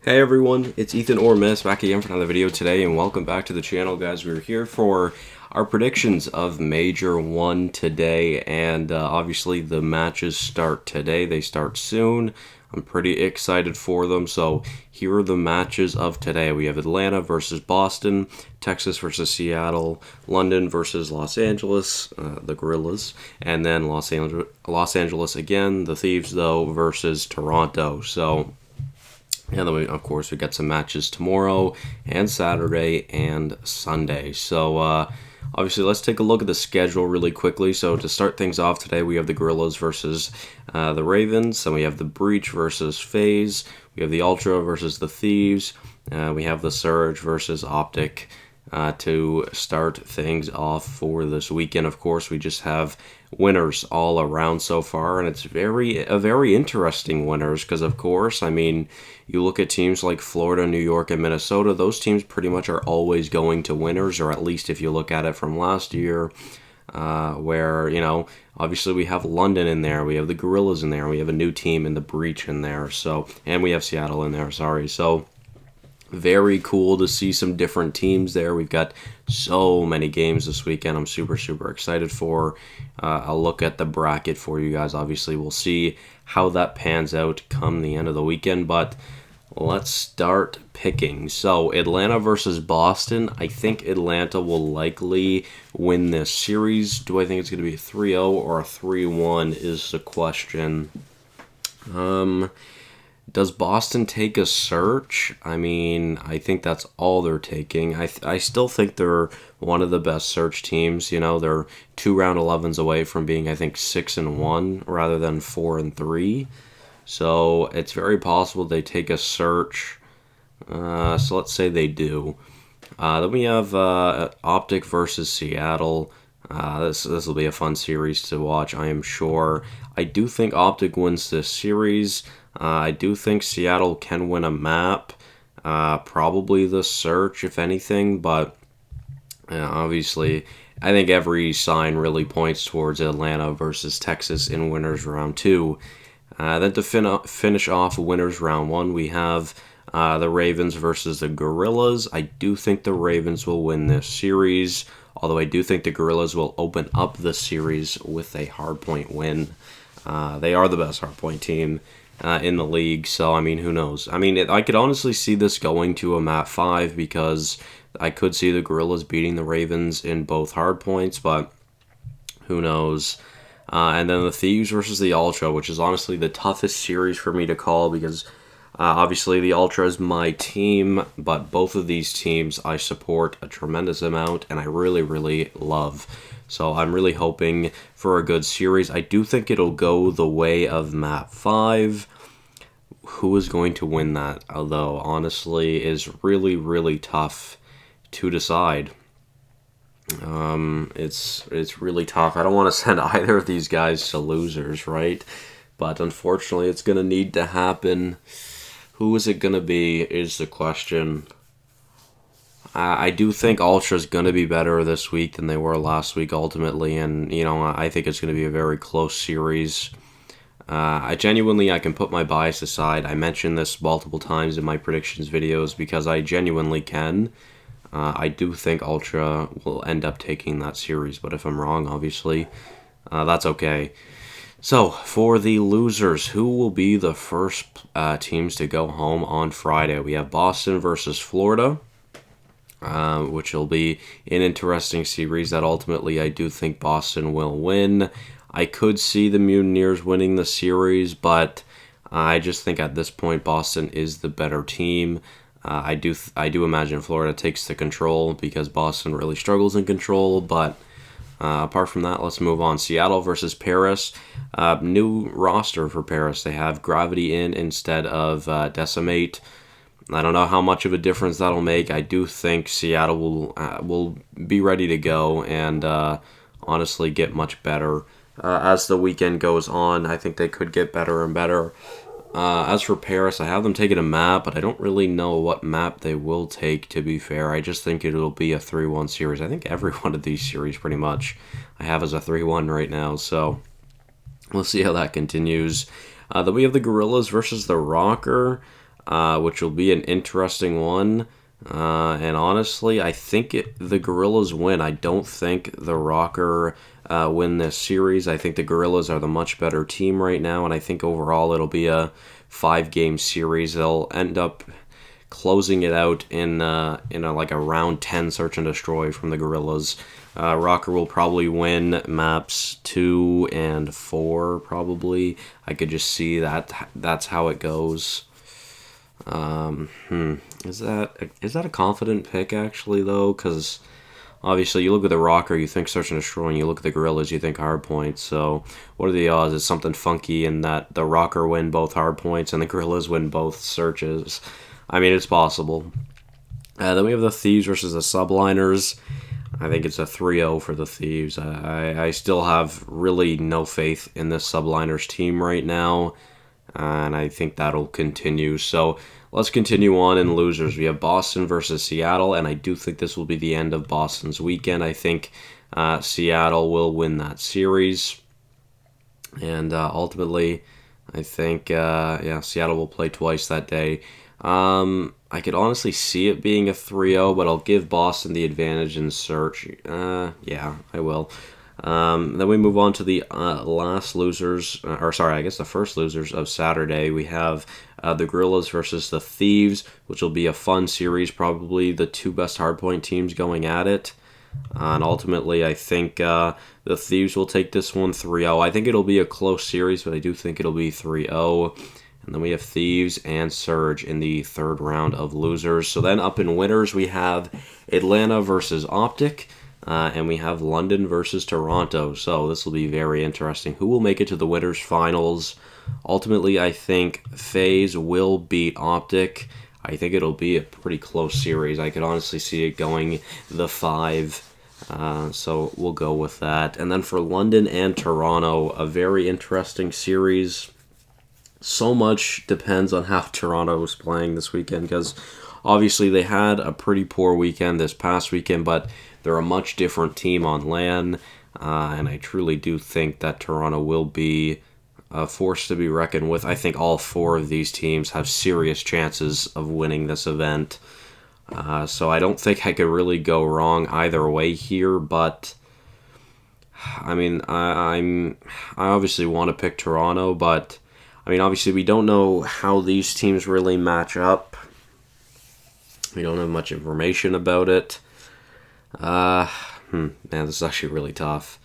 Hey everyone, it's Ethan or Miss back again for another video today, and welcome back to the channel, guys. We're here for our predictions of Major 1 today, and obviously the matches start today. They start soon. I'm pretty excited for them, so here are the matches of today. We have Atlanta versus Boston, Texas versus Seattle, London versus Los Angeles, the Gorillas, and then Los Angeles again, the Thieves, though, versus Toronto. So and then, of course, we got some matches tomorrow and Saturday and Sunday. So, obviously, let's take a look at the schedule really quickly. So, to start things off today, we have the Gorillas versus the Ravens. Then we have the Breach versus FaZe. We have the Ultra versus the Thieves. We have the Surge versus Optic. To start things off for this weekend, of course, we just have winners all around so far, and it's very interesting winners because, of course, I mean, you look at teams like Florida, New York, and Minnesota, those teams pretty much are always going to winners, or at least if you look at it from last year, where, you know, obviously we have London in there, we have the Gorillas in there, we have a new team in the Breach in there, so, and we have Seattle in there, so very cool to see some different teams there. We've got so many games this weekend. I'm super excited for. I'll look at the bracket for you guys. Obviously, we'll see how that pans out come the end of the weekend, but let's start picking. So, Atlanta versus Boston. I think Atlanta will likely win this series. Do I think it's going to be a 3-0 or a 3-1 is the question. Does Boston take a search? I mean, I think that's all they're taking. I still think they're one of the best search teams. You know, they're 2 round 11s away from being, I think, 6-1 rather than 4-3. So it's very possible they take a search. So let's say they do. Then we have Optic versus Seattle. This will be a fun series to watch, I am sure. I do think Optic wins this series. I do think Seattle can win a map, probably the search, if anything, but obviously I think every sign really points towards Atlanta versus Texas in winners round 2. Then to finish off winners round 1, we have the Ravens versus the Gorillas. I do think the Ravens will win this series, although I do think the Gorillas will open up the series with a hardpoint win. They are the best hardpoint team in the league, so I mean, who knows? I mean, I could honestly see this going to a map 5 because I could see the Gorillas beating the Ravens in both hardpoints, but who knows? And then the Thieves versus the Ultra, which is honestly the toughest series for me to call because obviously the Ultra is my team, but both of these teams I support a tremendous amount and I really love. So I'm really hoping for a good series. I do think it'll go the way of map 5. Who is going to win that, although, honestly, is really tough to decide. It's really tough. I don't want to send either of these guys to losers, right? But unfortunately, it's going to need to happen. Who is it going to be is the question. I do think Ultra's going to be better this week than they were last week, ultimately, and, you know, I think it's going to be a very close series. I can put my bias aside. I mentioned this multiple times in my predictions videos because I genuinely can. I do think Ultra will end up taking that series, but if I'm wrong, obviously, that's okay. So, for the losers, who will be the first teams to go home on Friday? We have Boston versus Florida. Which will be an interesting series that ultimately I do think Boston will win. I could see the Mutineers winning the series, but I just think at this point Boston is the better team. I do imagine Florida takes the control because Boston really struggles in control, but apart from that, let's move on. Seattle versus Paris. New roster for Paris. They have Gravity in instead of Decimate. I don't know how much of a difference that'll make. I do think Seattle will be ready to go and honestly get much better as the weekend goes on. I think they could get better and better. As for Paris, I have them taking a map, but I don't really know what map they will take, to be fair. I just think it'll be a 3-1 series. I think every one of these series pretty much I have as a 3-1 right now, so we'll see how that continues. Then we have the Gorillas versus the Rocker. which will be an interesting one. And honestly, I think the Gorillas win. I don't think the Rocker win this series. I think the Gorillas are the much better team right now, and I think overall it'll be a 5-game series. They'll end up closing it out in like a round 10 search and destroy from the Gorillas. Rocker will probably win maps 2 and 4, probably. I could just see that's how it goes. Is that a confident pick, actually, though? Because obviously you look at the Rocker, you think search and destroy, and you look at the Gorillas, you think hard points. So what are the odds? It's something funky in that the Rocker win both hard points and the Gorillas win both searches. I mean, it's possible. Then we have the Thieves versus the Subliners. I think it's a 3-0 for the Thieves. I still have really no faith in this Subliners team right now, and I think that'll continue. So let's continue on in losers. We have Boston versus Seattle, and I do think this will be the end of Boston's weekend. I think Seattle will win that series, and ultimately, I think Seattle will play twice that day. I could honestly see it being a 3-0, but I'll give Boston the advantage in search. Yeah, I will. Then we move on to the last losers, the first losers of Saturday. We have the Gorillas versus the Thieves, which will be a fun series, probably the two best hardpoint teams going at it. And ultimately, I think the Thieves will take this one 3-0. I think it'll be a close series, but I do think it'll be 3-0. And then we have Thieves and Surge in the third round of losers. So then up in winners, we have Atlanta versus Optic. And we have London versus Toronto. So this will be very interesting. Who will make it to the winners finals? Ultimately, I think FaZe will beat Optic. I think it'll be a pretty close series. I could honestly see it going the 5. So we'll go with that. And then for London and Toronto, a very interesting series. So much depends on how Toronto is playing this weekend, because obviously they had a pretty poor weekend this past weekend, but they're a much different team on LAN, and I truly do think that Toronto will be a force to be reckoned with. I think all 4 of these teams have serious chances of winning this event, so I don't think I could really go wrong either way here, but I mean, I obviously want to pick Toronto, but I mean, obviously we don't know how these teams really match up. We don't have much information about it. Man, this is actually really tough.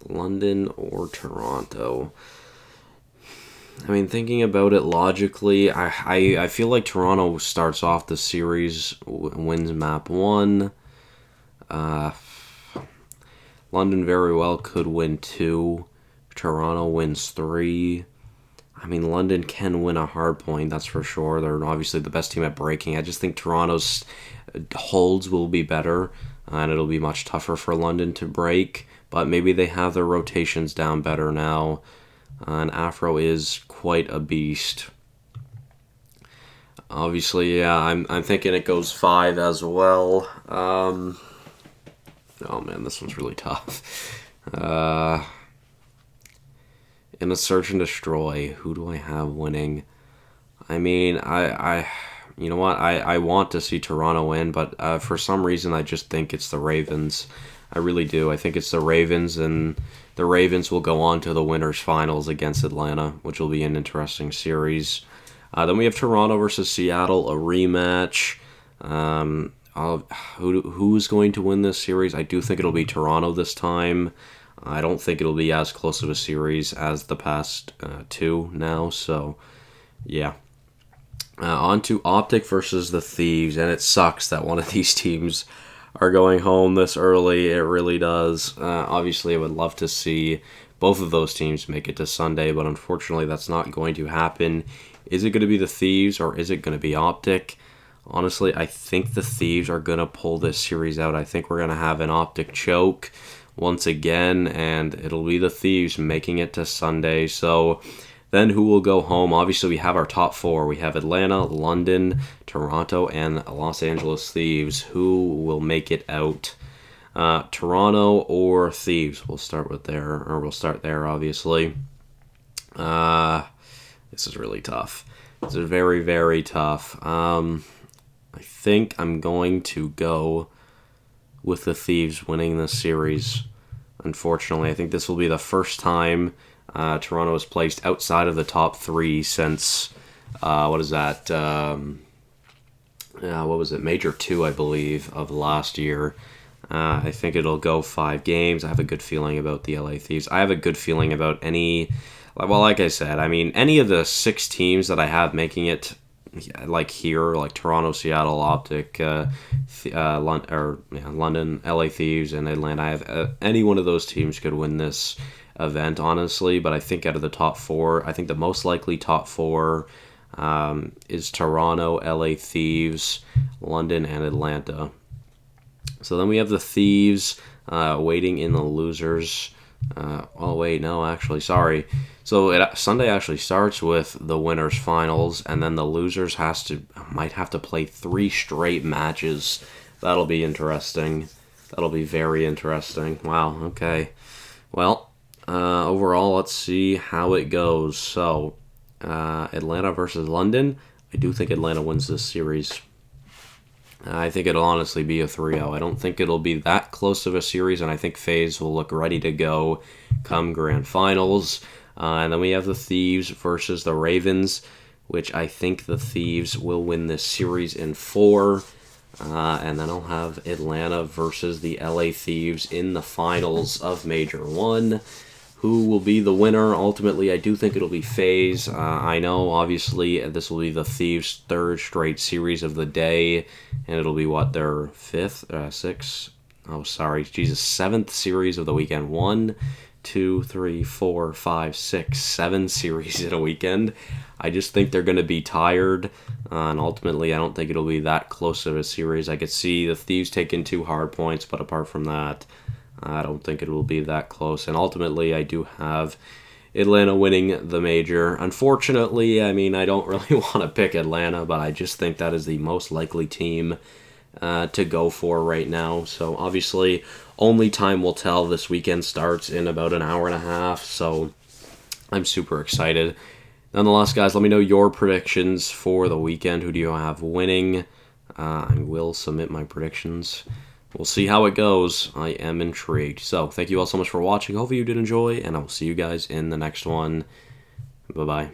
London or Toronto? I mean, thinking about it logically, I feel like Toronto starts off the series, wins map 1. London very well could win 2. Toronto wins 3. I mean, London can win a hard point, that's for sure. They're obviously the best team at breaking. I just think Toronto's holds will be better, and it'll be much tougher for London to break. But maybe they have their rotations down better now. And Afro is quite a beast. Obviously, yeah, I'm thinking it goes 5 as well. Oh man, this one's really tough. In a search and destroy, who do I have winning? I mean, you know what? I want to see Toronto win, but for some reason I just think it's the Ravens. I really do. I think it's the Ravens, and the Ravens will go on to the winners finals against Atlanta, which will be an interesting series. Then we have Toronto versus Seattle, a rematch. Who's going to win this series? I do think it'll be Toronto this time. I don't think it'll be as close of a series as the past 2 now, so yeah. On to Optic versus the Thieves, and it sucks that one of these teams are going home this early. It really does. Obviously, I would love to see both of those teams make it to Sunday, but unfortunately that's not going to happen. Is it going to be the Thieves, or is it going to be Optic? Honestly, I think the Thieves are going to pull this series out. I think we're going to have an Optic choke once again, and it'll be the Thieves making it to Sunday. So then who will go home? Obviously, we have our top 4. We have Atlanta, London, Toronto, and Los Angeles Thieves. Who will make it out? Toronto or Thieves? We'll start there, obviously. This is really tough. This is very, very tough. I think I'm going to go with the Thieves winning this series. Unfortunately, I think this will be the first time Toronto is placed outside of the top 3 since, what is that? What was it? Major 2, I believe, of last year. I think it'll go 5 games. I have a good feeling about the LA Thieves. I have a good feeling about any... Well, like I said, I mean, any of the 6 teams that I have making it, like here, like Toronto, Seattle, Optic, London, LA Thieves, and Atlanta. I have any one of those teams could win this event, honestly. But I think out of the top 4, I think the most likely top 4 is Toronto, LA Thieves, London, and Atlanta. So then we have the Thieves waiting in the losers. Oh wait, no, actually, sorry. So Sunday actually starts with the winners finals, and then the losers might have to play 3 straight matches. That'll be interesting. That'll be very interesting. Wow. Okay. Well, overall, let's see how it goes. So, Atlanta versus London. I do think Atlanta wins this series. I think it'll honestly be a 3-0. I don't think it'll be that close of a series, and I think FaZe will look ready to go come grand finals. And then we have the Thieves versus the Ravens, which I think the Thieves will win this series in 4. And then I'll have Atlanta versus the LA Thieves in the finals of Major 1. Who will be the winner? Ultimately, I do think it'll be FaZe. I know, obviously, this will be the Thieves' 3rd straight series of the day, and it'll be, what, their 5th, 6th? Oh, sorry, Jesus, 7th series of the weekend. 1, 2, 3, 4, 5, 6, 7 series in a weekend. I just think they're going to be tired, and ultimately, I don't think it'll be that close of a series. I could see the Thieves taking 2 hard points, but apart from that, I don't think it will be that close. And ultimately, I do have Atlanta winning the major. Unfortunately, I mean, I don't really want to pick Atlanta, but I just think that is the most likely team to go for right now. So obviously, only time will tell. This weekend starts in about an hour and a half, so I'm super excited. Nonetheless, guys, let me know your predictions for the weekend. Who do you have winning? I will submit my predictions. We'll see how it goes. I am intrigued. So, thank you all so much for watching. Hopefully you did enjoy, and I will see you guys in the next one. Bye-bye.